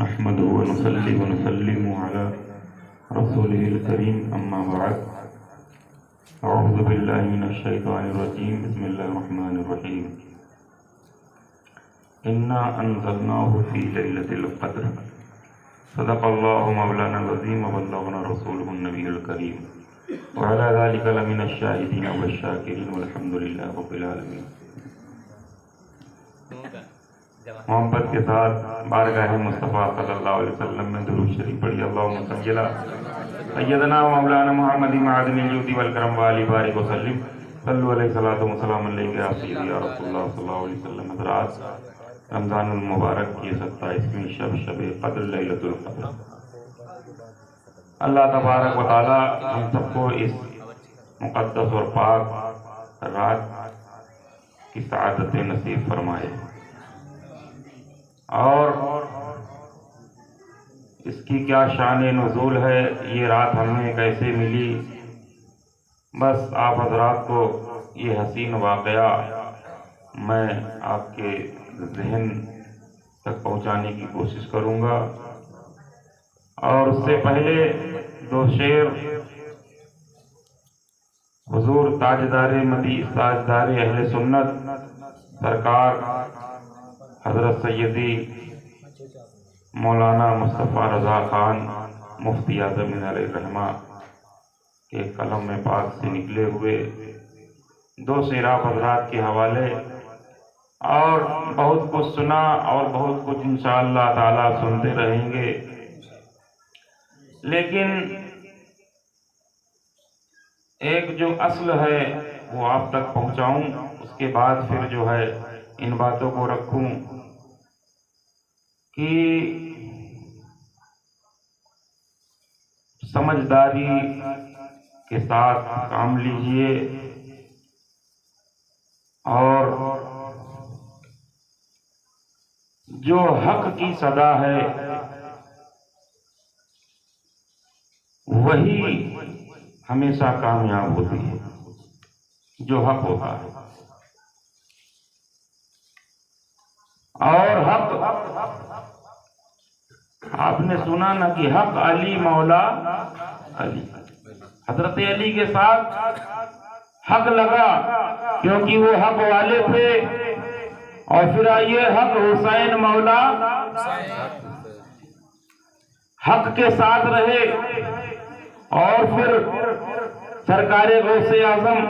نحمده ونصلي ونسلم على رسوله الكريم أما بعد أعوذ بالله من الشيطان الرجيم بسم الله الرحمن الرحيم إنا أنزلناه في ليلة القدر صدق الله مولانا العظيم وبلغنا رسوله النبي الكريم وعلى ذلك لمن الشاهدين والشاكرين والحمد لله رب العالمين. محبت کے ساتھ بارگاہ مصطفیٰ صلی اللہ علیہ وسلم میں درود شریف پڑھی. اللہم صلی علی سیدنا و مولانا محمد معدن الجود والکرم وآلہ بارک وسلم صلو علیہ الصلوۃ والسلام علیک یا سیدی یا رسول اللہ صلی اللہ علیہ وسلم. حضرات، رمضان المبارک کی 27ویں شب قدر لیلۃ القدر، اللہ تبارک و تعالی ہم سب کو اس مقدس اور پاک رات کی سعادت نصیب فرمائے اور اس کی کیا شان نزول ہے، یہ رات ہمیں کیسے ملی. بس آپ حضرات کو یہ حسین واقعہ میں آپ کے ذہن تک پہنچانے کی کوشش کروں گا. اور اس سے پہلے دو شعر حضور تاجدار اہل سنت سرکار حضرت سیدی مولانا مصطفیٰ رضا خان مفتی اعظم علیہ الرحمہ کے قلم پاک سے نکلے ہوئے دو شعر حضرات کے حوالے، اور بہت کچھ سنا اور بہت کچھ انشاءاللہ تعالی سنتے رہیں گے. لیکن ایک جو اصل ہے وہ آپ تک پہنچاؤں، اس کے بعد پھر جو ہے ان باتوں کو رکھوں کہ سمجھداری کے ساتھ کام لیجئے اور جو حق کی صدا ہے وہی ہمیشہ کامیاب ہوتی ہے، جو حق ہوتا ہے. اور حق آپ نے سنا نا کہ حق علی مولا علی، حضرت علی کے ساتھ حق لگا کیونکہ وہ حق والے تھے. اور پھر آئیے حق حسین مولا حق کے ساتھ رہے. اور پھر سرکار غوث اعظم،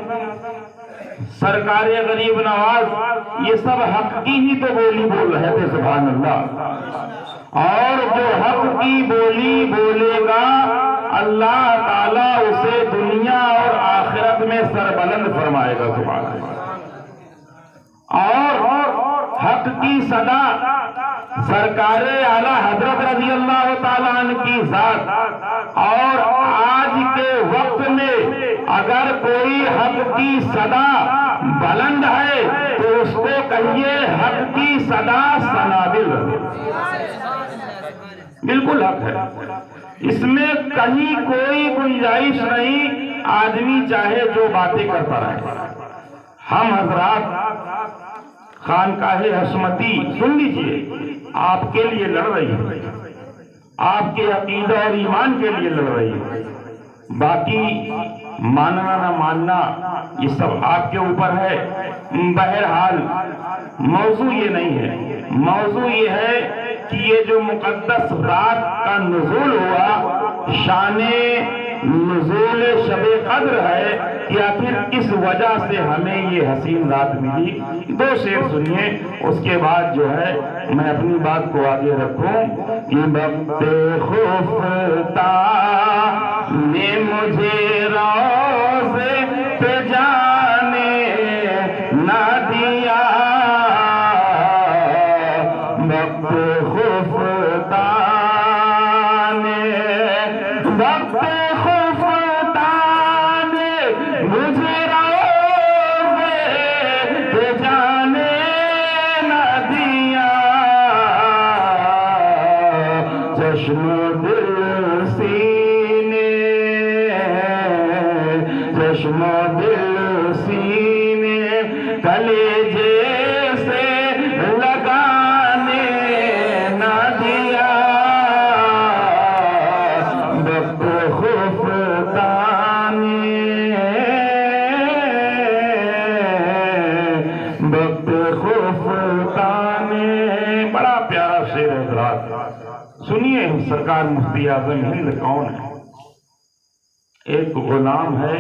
سرکار غریب نواز، یہ سب حق کی ہی تو بولی بول رہے تھے. سبحان اللہ. اور جو حق کی بولی بولے گا اللہ تعالیٰ اسے دنیا اور آخرت میں سربلند فرمائے گا. سبحان اللہ. اور حق کی صدا سرکار اعلیٰ حضرت رضی اللہ تعالیٰ عنہ کی ذات. اور آج کے وقت میں اگر کوئی حق کی صدا بلند ہے تو اس کو کہیے حق کی صدا سنابل. بالکل حق ہے، اس میں کہیں کوئی گنجائش نہیں. آدمی چاہے جو باتیں کرتا رہے. ہم حضرات خانقاہ حشمتی سن لیجئے آپ کے لیے لڑ رہی ہے، آپ کے عقیدہ اور ایمان کے لیے لڑ رہی ہے. باقی ماننا نہ ماننا یہ سب آپ کے اوپر ہے. بہرحال موضوع یہ نہیں ہے، موضوع یہ ہے کہ یہ جو مقدس رات کا نزول ہوا، شان نزول شب قدر ہے کہ آخر کس وجہ سے ہمیں یہ حسین رات ملی. دو شعر سنیے، اس کے بعد جو ہے میں اپنی بات کو آگے رکھوں. کہ وقت خفتہ نے مجھے روزے پہ جانے نہ دیا. وقت خفتہ نے مجھے روزے پہ جانے نہ دیا. چشم دل سینے، چشم دل سینے کلیجے سے لگانے نہ دیا، وقت خفتان وقت خفتان۔ بڑا پیارا شعر ہے حضرات، سنیے سرکار مفتی اعظم ہند کون ہے؟ ایک غلام ہے،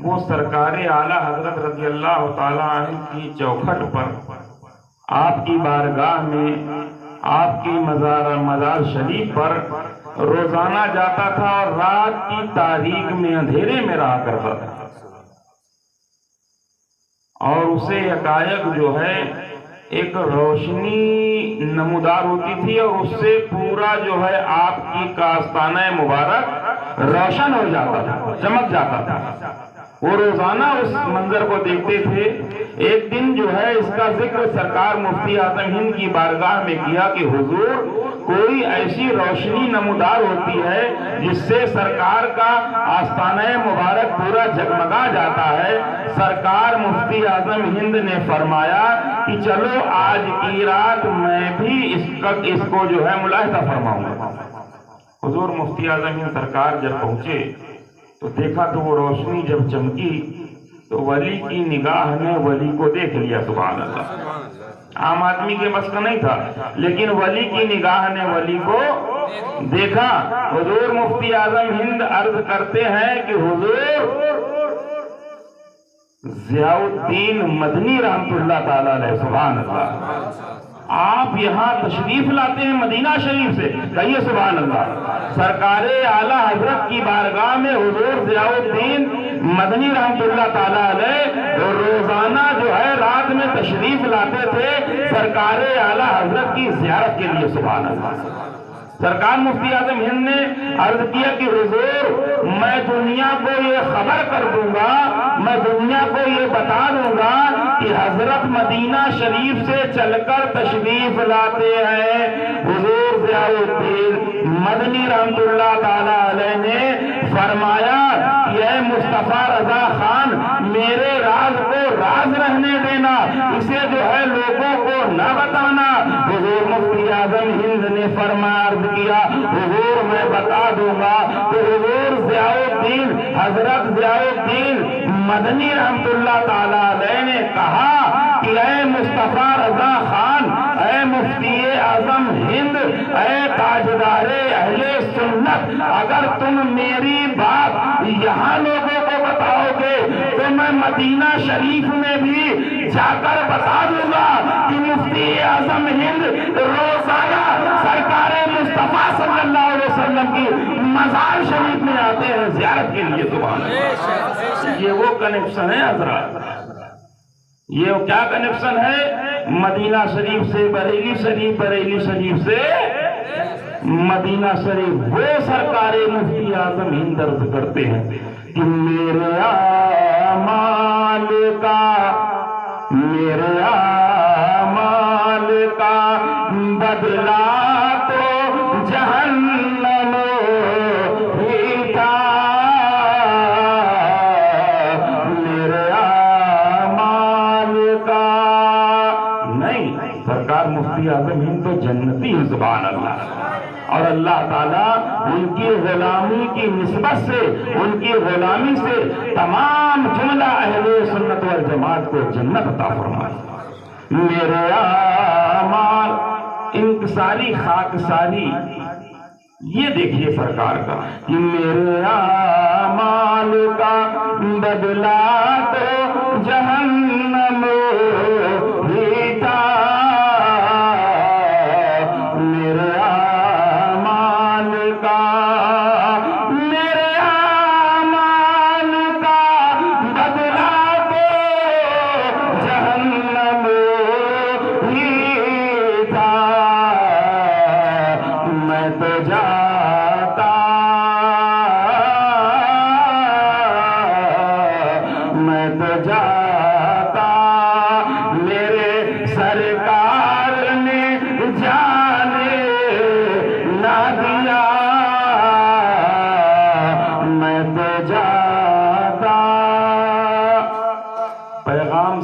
وہ سرکار اعلیٰ حضرت رضی اللہ تعالیٰ عنہ کی چوکھٹ پر آپ کی بارگاہ میں آپ کی مزار شریف پر روزانہ جاتا تھا اور رات کی تاریک میں اندھیرے میں رہا کرتا تھا، اور اسے یکایک جو ہے ایک روشنی نمودار ہوتی تھی اور اس سے پورا جو ہے آپ کی کاستانہ مبارک روشن ہو جاتا تھا، چمک جاتا تھا۔ وہ روزانہ اس منظر کو دیکھتے تھے۔ ایک دن جو ہے اس کا ذکر سرکار مفتی اعظم ہند کی بارگاہ میں کیا کہ حضور کوئی ایسی روشنی نمودار ہوتی ہے جس سے سرکار کا آستانہ مبارک پورا جگمگا جاتا ہے۔ سرکار مفتی اعظم ہند نے فرمایا کہ چلو آج کی رات میں بھی اس کو جو ہے ملاحظہ فرماؤں گا۔ حضور مفتی اعظم ہند سرکار جب پہنچے تو دیکھا تو وہ روشنی جب چمکی تو ولی کی نگاہ نے ولی کو دیکھ لیا، سبحان اللہ۔ عام آدمی کے بس کا نہیں تھا، لیکن ولی کی نگاہ نے ولی کو دیکھا۔ حضور مفتی اعظم ہند عرض کرتے ہیں کہ حضور ضیاء الدین مدنی رحمت اللہ تعالیٰ علیہ، سبحان اللہ، آپ یہاں تشریف لاتے ہیں مدینہ شریف سے، کہیے سبحان اللہ۔ سرکار اعلیٰ حضرت کی بارگاہ میں حضور ضیاء الدین مدنی رحمت اللہ تعالیٰ علیہ روزانہ جو ہے رات میں تشریف لاتے تھے سرکار اعلیٰ حضرت کی زیارت کے لیے، سبحان اللہ۔ سرکار مفتی اعظم ہند نے عرض کیا کہ حضور میں دنیا کو یہ خبر کر دوں گا، میں دنیا کو یہ بتا دوں گا کہ حضرت مدینہ شریف سے چل کر تشریف لاتے ہیں۔ حضور ضیاء الدین مدنی رحمت اللہ تعالیٰ علیہ نے فرمایا کہ اے مصطفیٰ رضا خان میرے راز کو راز رہنے دینا، اسے جو ہے لوگوں کو نہ بتانا۔ حضور مفتی اعظم ہند نے فرمایا عرض کیا حضور میں بتا دوں گا۔ تو حضور ضیاء الدین حضرت ضیاء الدین مدنی رحمت اللہ تعالیٰ علیہ نے کہا کہ اے مصطفیٰ رضا خان، اے مفتی اعظم ہند، اے تاجدار اہل سنت، اگر تم میری بات یہاں لوگوں کو بتاؤ گے تو میں مدینہ شریف میں بھی جا کر بتا دوں گا کہ مفتی اعظم ہند روزانہ سرکار مصطفیٰ صلی اللہ علیہ وسلم کی مزار شریف میں آتے ہیں زیارت کے لیے، سبحان اللہ۔ یہ وہ کنیکشن ہے حضرات، یہ کیا کنیکشن ہے؟ مدینہ شریف سے بریلی شریف، بریلی شریف سے مدینہ شریف۔ وہ سرکار مفتی اعظم ہند عرض کرتے ہیں کہ میرے اعمال کا بدلہ تو جہنم ہی تھا، میرے اعمال کا نہیں۔ سرکار مفتی اعظم ہند تو جنتی ہیں، سبحان اللہ۔ اور اللہ تعالیٰ ان کی غلامی کی نسبت سے، ان کی غلامی سے تمام جملہ اہل سنت والجماعت کو جنت عطا فرمائے۔ میرے اعمال انکساری خاکساری، یہ دیکھیے سرکار کا کہ میرے اعمال کا بدلہ تو جہنم ہی تھا،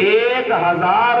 1000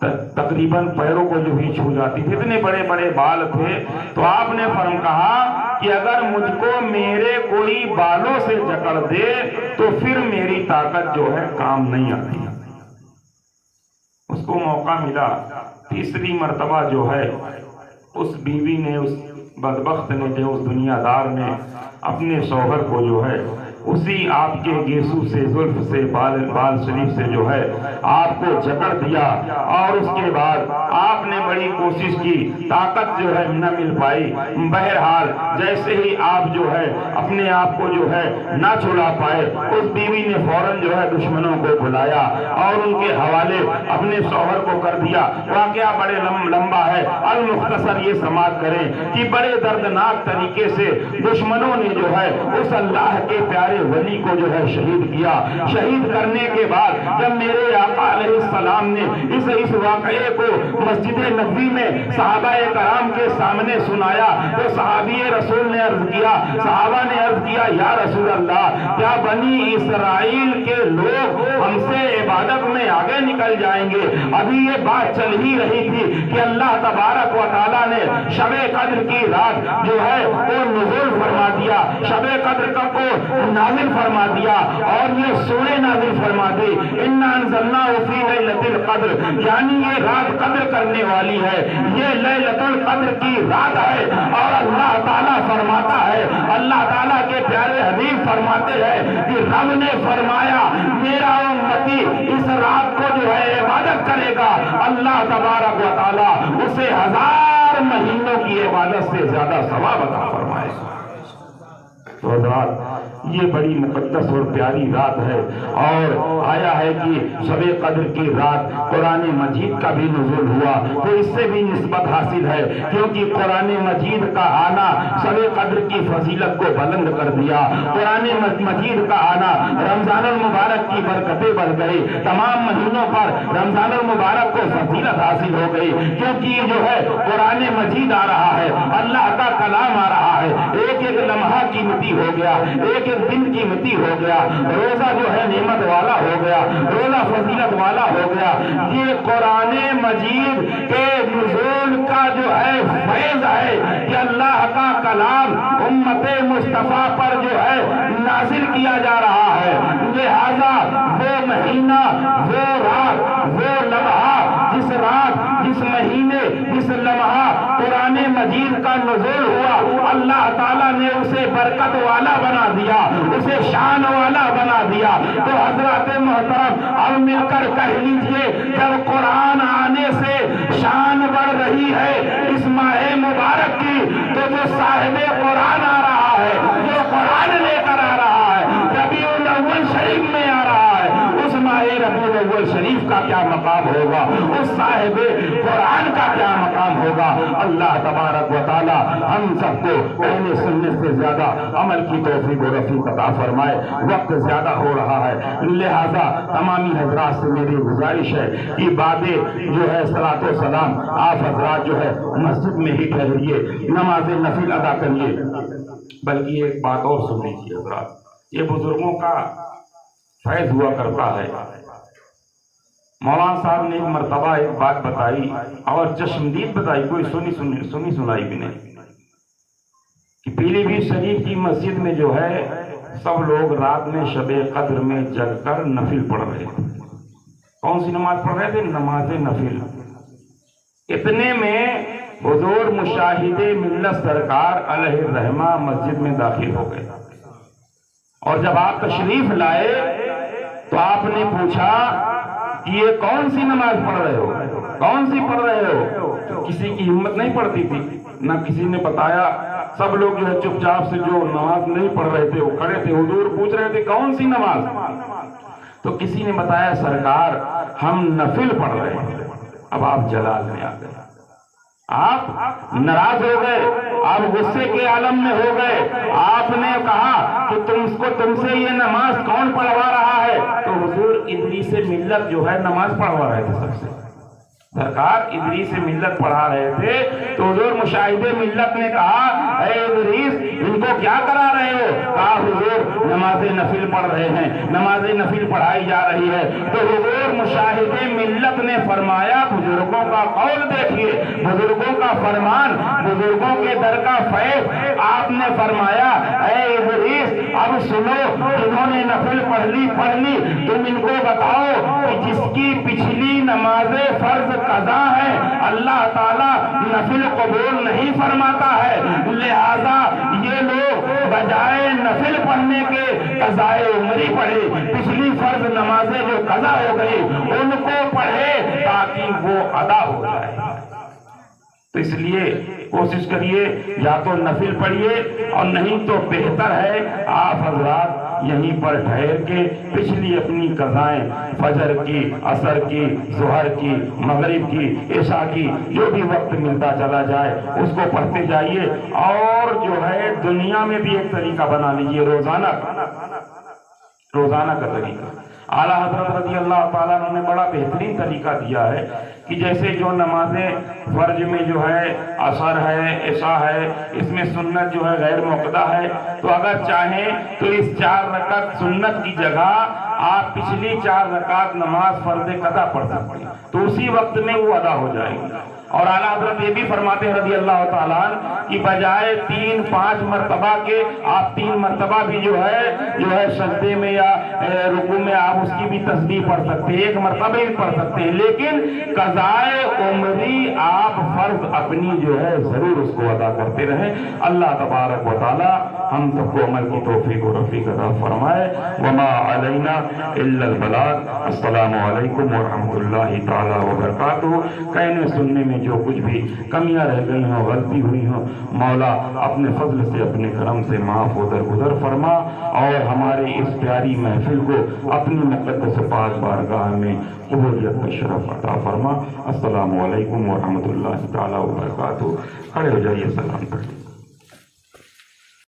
تقریباً پیروں کو جو ہی چھو جاتی تھی، اتنے بڑے بڑے بال تھے. تو آپ نے کہا کہ اگر مجھ کو میرے کوئی بالوں سے جکڑ دے تو پھر میری طاقت جو ہے کام نہیں آتی. اس کو موقع ملا، تیسری مرتبہ جو ہے اس بیوی نے، اس بدبخت نے، جو اس دنیا دار نے اپنے شوہر کو جو ہے اسی آپ کے گیسو سے، زلف سے، بال شریف سے جو ہے آپ کو جکڑ دیا. اور اس کے بعد آپ نے بڑی کوشش کی، طاقت جو ہے نہ مل پائی. بہرحال جیسے ہی آپ جو ہے اپنے آپ کو جو ہے نہ چھڑا پائے، اس بیوی نے فوراً جو ہے دشمنوں کو بلایا اور ان کے حوالے اپنے شوہر کو کر دیا. واقعہ بڑے لمبا ہے، المختصر یہ سماعت کریں کہ بڑے دردناک طریقے سے دشمنوں نے جو ہے اس اللہ کے پیارے ولی کو جو ہے شہید کیا. شہید کرنے کے بعد جب میرے آقا علیہ السلام نے اس واقعے کو مسجد نبوی میں صحابہ کرام کے سامنے سنایا تو صحابی رسول نے عرض کیا، صحابہ نے عرض کیا، یا رسول اللہ، کیا بنی اسرائیل کے لوگ ہم سے عبادت میں آگے نکل جائیں گے؟ ابھی یہ بات چل ہی رہی تھی کہ اللہ تبارک و تعالیٰ نے شب قدر کی رات جو ہے وہ نزول فرما دیا، شب قدر کا کو نازل فرما دیا اور یہ سورہ نازل فرما دی، اِنَّا أَنزَلْنَاهُ فِي لَيْلَةِ الْقَدْرِ، یعنی یہ رات قدر کرنے والی ہے، یہ لیلۃ القدر کی رات ہے. اور اللہ تعالیٰ فرماتا ہے، اللہ تعالیٰ کے پیارے حبیب فرماتے ہیں کہ رب نے فرمایا میرا امتی اس رات کو جو ہے عبادت کرے گا، اللہ تبارک و تعالیٰ اسے 1000 مہینوں کی عبادت سے زیادہ ثواب عطا فرمائے گا. تو حضرات یہ بڑی مقدس اور پیاری رات ہے، اور آیا ہے کہ شب قدر کی رات قرآن مجید کا بھی نزول ہوا تو اس سے بھی نسبت حاصل ہے، کیونکہ قرآن مجید کا آنا شب قدر کی فضیلت کو بلند کر دیا. قرآن مجید کا آنا، رمضان المبارک کی برکتیں بڑھ گئی، تمام مہینوں پر رمضان المبارک کو فضیلت حاصل ہو گئی، کیونکہ یہ جو ہے قرآن مجید آ رہا ہے، اللہ کا کلام آ رہا ہے. ایک ایک لمحہ قیمتی ہو گیا، ایک ایک دن قیمتی ہو گیا، روزہ جو ہے نعمت والا ہو گیا، روزہ فضیلت والا ہو گیا. یہ قرآن مجید کے نزول کا جو ہے فیض ہے کہ اللہ کا کلام امت مصطفیٰ پر جو ہے نازل کیا جا رہا ہے. لہذا وہ مہینہ، وہ رات، وہ لمحہ، جس رات، جس مہینے، جس لمحہ قرآن مجید کا نزول ہوا، اللہ تعالیٰ نے اسے برکت والا بنا دیا، اسے شان والا بنا دیا. تو حضرات محترم اب مل کر کہہ لیجئے، جب قرآن آنے سے شان بڑھ رہی ہے اس ماہ مبارک کی، تو جو صاحب قرآن آ رہا ہے، جو قرآن لے کر آ رہا ہے، ربیع الاول شریف میں آ رہا ہے، اس ماہ ربیع الاول شریف کا کیا مقام ہوگا، اس صاحب قرآن کا کیا مقام ہوگا. اللہ تبارک و تعالی ہم سب کو کہنے سننے سے زیادہ عمل کی توفیق و رفیق عطا فرمائے. وقت زیادہ ہو رہا ہے، لہذا تمامی حضرات سے میری گزارش ہے کہ بعد جو ہے صلاۃ و سلام آپ حضرات جو ہے مسجد میں ہی ٹھہریے، نماز نفل ادا کریے. بلکہ ایک بات اور سن لیجیے حضرات، یہ بزرگوں کا فیض ہوا کرتا ہے. مولانا صاحب نے ایک مرتبہ ایک بات بتائی اور چشمدید بتائی، کوئی سنی سنائی بھی نہیں، کہ پیلی بھیت شریف کی مسجد میں جو ہے سب لوگ رات میں شب قدر میں جگ کر نفل پڑھ رہے تھے. کون سی نماز پڑھ رہے تھے؟ نماز نفل. اتنے میں حضور مشاہد ملت سرکار علیہ الرحمہ مسجد میں داخل ہو گئے، اور جب آپ تشریف لائے تو آپ نے پوچھا کہ یہ کون سی نماز پڑھ رہے ہو، کون سی پڑھ رہے ہو؟ کسی کی ہمت نہیں پڑتی تھی، نہ کسی نے بتایا. سب لوگ جو ہے چپ چاپ سے جو نماز نہیں پڑھ رہے تھے وہ کھڑے تھے. حضور پوچھ رہے تھے کون سی نماز؟ تو کسی نے بتایا سرکار ہم نفل پڑھ رہے ہیں. اب آپ جلال میں آ گئے، آپ ناراض ہو گئے، آپ غصے کے عالم میں ہو گئے. آپ نے کہا کہ تم سے یہ نماز کون پڑھوا رہا ہے؟ تو حضور ادریس ملت جو ہے نماز پڑھوا رہے تھے. سب سے سرکار ادریس ملت پڑھا رہے تھے. تو حضور مشاہدے ملت نے کہا اے ادریس ان کو کیا کرا رہے ہو؟ کہا حضور نماز نفل پڑھ رہے ہیں، نماز نفل پڑھائی جا رہی ہے۔ تو حضور مشاہدے ملت نے فرمایا بزرگوں کا قول دیکھیے، بزرگوں کا فرمان، بزرگوں کے در کا فیض۔ آپ نے فرمایا اے ادریس اب سنو، انہوں نے نفل پڑھ لی تم ان کو بتاؤ کہ جس کی پچھلی نماز فرض قضا ہے اللہ تعالیٰ نفل قبول نہیں فرماتا ہے، لہذا یہ لوگ بجائے نفل پڑھنے کے قضائے عمری پڑھے، پچھلی فرض نمازیں جو قضا ہو گئی ان کو پڑھے تاکہ وہ ادا ہو جائے۔ تو اس لیے کوشش کریے یا تو نفل پڑھیے اور نہیں تو بہتر ہے آپ حضرات یہیں پر ٹھہر کے پچھلی اپنی قضائیں فجر کی، عصر کی، ظہر کی، مغرب کی، عشاء کی جو بھی وقت ملتا چلا جائے اس کو پڑھتے جائیے۔ اور جو ہے دنیا میں بھی ایک طریقہ بنا لیجئے روزانہ کا طریقہ۔ اعلیٰ حضرت رضی اللہ تعالیٰ نے بڑا بہترین طریقہ دیا ہے کہ جیسے جو نمازیں فرض میں جو ہے عصر ہے، عشاء ہے، اس میں سنت جو ہے غیر موقدہ ہے، تو اگر چاہیں تو اس 4 رکعت سنت کی جگہ آپ پچھلی 4 رکعت نماز فرض قضا پڑھ سکتے ہیں، تو اسی وقت میں وہ ادا ہو جائے گی۔ اور اعلیٰ حضرت یہ بھی فرماتے ہیں رضی اللہ تعالیٰ کہ بجائے 3-5 مرتبہ کے آپ 3 مرتبہ بھی جو ہے سجدے میں یا رکوع میں آپ اس کی بھی تسبیح پڑھ سکتے ہیں، 1 مرتبہ بھی پڑھ سکتے ہیں، لیکن قضائے عمری آپ فرض اپنی جو ہے ضرور اس کو ادا کرتے رہیں۔ اللہ تبارک و تعالی ہم سب کو عمل کی توفیق و رفیق عطا فرمائے۔ وما علینا الا البلاغ۔ السلام علیکم ورحمۃ اللہ تعالی وبرکاتہ۔ کہنے سننے میں جو کچھ بھی کمیاں رہ گئی ہوں، غلطی ہوئی ہوں، مولا اپنے فضل سے اپنے کرم سے معاف و درگزر فرما، اور ہمارے اس پیاری محفل کو اپنی مقدس پاک بارگاہ میں قبولیت کا شرف عطا فرما۔ السلام علیکم ورحمۃ اللہ تعالی وبرکاتہ۔ کھڑے ہو جائیے، سلام پڑھیے۔